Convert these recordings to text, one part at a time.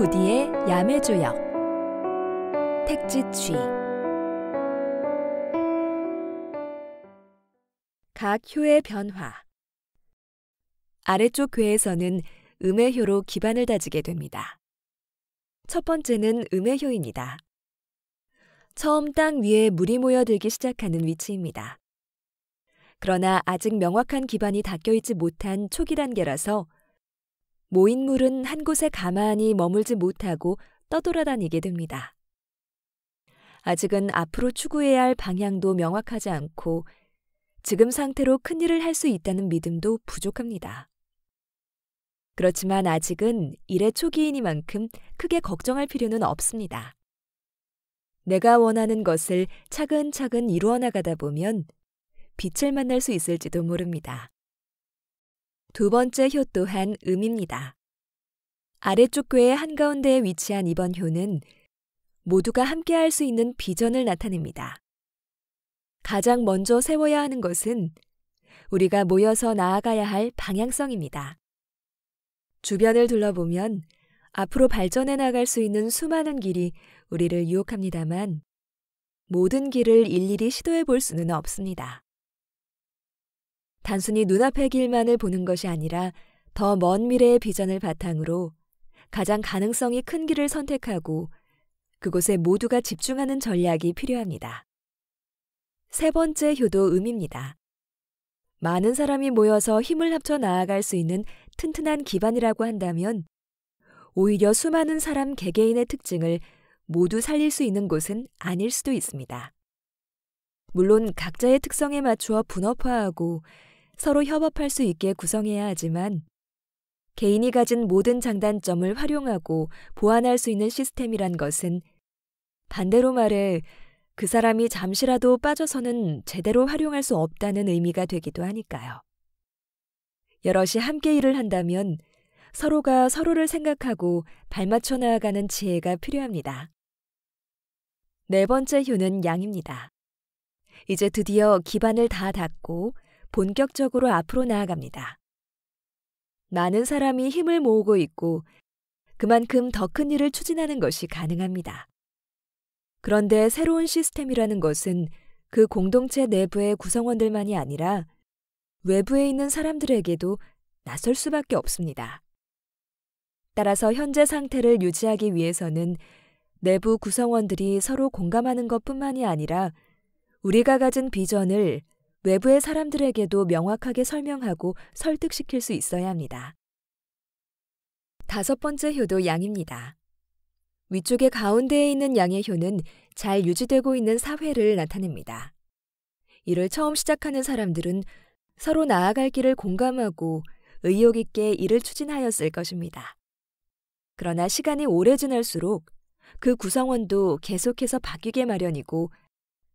고디의 야매조역 택지취 각 효의 변화. 아래쪽 궤에서는 음의 효로 기반을 다지게 됩니다. 첫 번째는 음의 효입니다. 처음 땅 위에 물이 모여들기 시작하는 위치입니다. 그러나 아직 명확한 기반이 닦여있지 못한 초기 단계라서 모인 물은 한 곳에 가만히 머물지 못하고 떠돌아다니게 됩니다. 아직은 앞으로 추구해야 할 방향도 명확하지 않고 지금 상태로 큰일을 할 수 있다는 믿음도 부족합니다. 그렇지만 아직은 일의 초기이니만큼 크게 걱정할 필요는 없습니다. 내가 원하는 것을 차근차근 이루어 나가다 보면 빛을 만날 수 있을지도 모릅니다. 두 번째 효 또한 음입니다. 아래쪽 궤의 한가운데에 위치한 이번 효는 모두가 함께 할 수 있는 비전을 나타냅니다. 가장 먼저 세워야 하는 것은 우리가 모여서 나아가야 할 방향성입니다. 주변을 둘러보면 앞으로 발전해 나갈 수 있는 수많은 길이 우리를 유혹합니다만 모든 길을 일일이 시도해 볼 수는 없습니다. 단순히 눈앞의 길만을 보는 것이 아니라 더 먼 미래의 비전을 바탕으로 가장 가능성이 큰 길을 선택하고 그곳에 모두가 집중하는 전략이 필요합니다. 세 번째 효도 음입니다. 많은 사람이 모여서 힘을 합쳐 나아갈 수 있는 튼튼한 기반이라고 한다면 오히려 수많은 사람 개개인의 특징을 모두 살릴 수 있는 곳은 아닐 수도 있습니다. 물론 각자의 특성에 맞추어 분업화하고 서로 협업할 수 있게 구성해야 하지만 개인이 가진 모든 장단점을 활용하고 보완할 수 있는 시스템이란 것은 반대로 말해 그 사람이 잠시라도 빠져서는 제대로 활용할 수 없다는 의미가 되기도 하니까요. 여럿이 함께 일을 한다면 서로가 서로를 생각하고 발맞춰 나아가는 지혜가 필요합니다. 네 번째 효는 양입니다. 이제 드디어 기반을 다 닦고 본격적으로 앞으로 나아갑니다. 많은 사람이 힘을 모으고 있고 그만큼 더 큰 일을 추진하는 것이 가능합니다. 그런데 새로운 시스템이라는 것은 그 공동체 내부의 구성원들만이 아니라 외부에 있는 사람들에게도 낯설 수밖에 없습니다. 따라서 현재 상태를 유지하기 위해서는 내부 구성원들이 서로 공감하는 것뿐만이 아니라 우리가 가진 비전을 외부의 사람들에게도 명확하게 설명하고 설득시킬 수 있어야 합니다. 다섯 번째 효도 양입니다. 위쪽의 가운데에 있는 양의 효는 잘 유지되고 있는 사회를 나타냅니다. 일을 처음 시작하는 사람들은 서로 나아갈 길을 공감하고 의욕 있게 일을 추진하였을 것입니다. 그러나 시간이 오래 지날수록 그 구성원도 계속해서 바뀌게 마련이고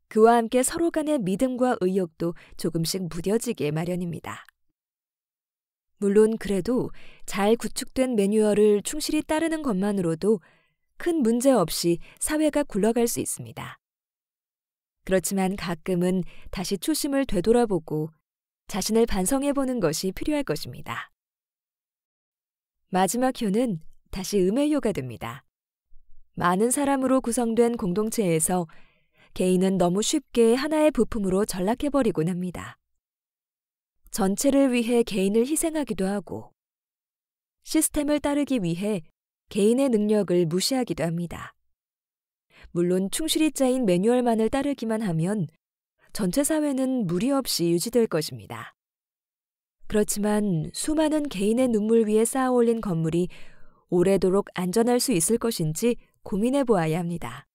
그와 함께 서로 간의 믿음과 의욕도 조금씩 무뎌지게 마련입니다. 물론 그래도 잘 구축된 매뉴얼을 충실히 따르는 것만으로도 큰 문제 없이 사회가 굴러갈 수 있습니다. 그렇지만 가끔은 다시 초심을 되돌아보고 자신을 반성해보는 것이 필요할 것입니다. 마지막 효는 다시 음의 효가 됩니다. 많은 사람으로 구성된 공동체에서 개인은 너무 쉽게 하나의 부품으로 전락해버리곤 합니다. 전체를 위해 개인을 희생하기도 하고 시스템을 따르기 위해 개인의 능력을 무시하기도 합니다. 물론 충실히 짜인 매뉴얼만을 따르기만 하면 전체 사회는 무리 없이 유지될 것입니다. 그렇지만 수많은 개인의 눈물 위에 쌓아 올린 건물이 오래도록 안전할 수 있을 것인지 고민해 보아야 합니다.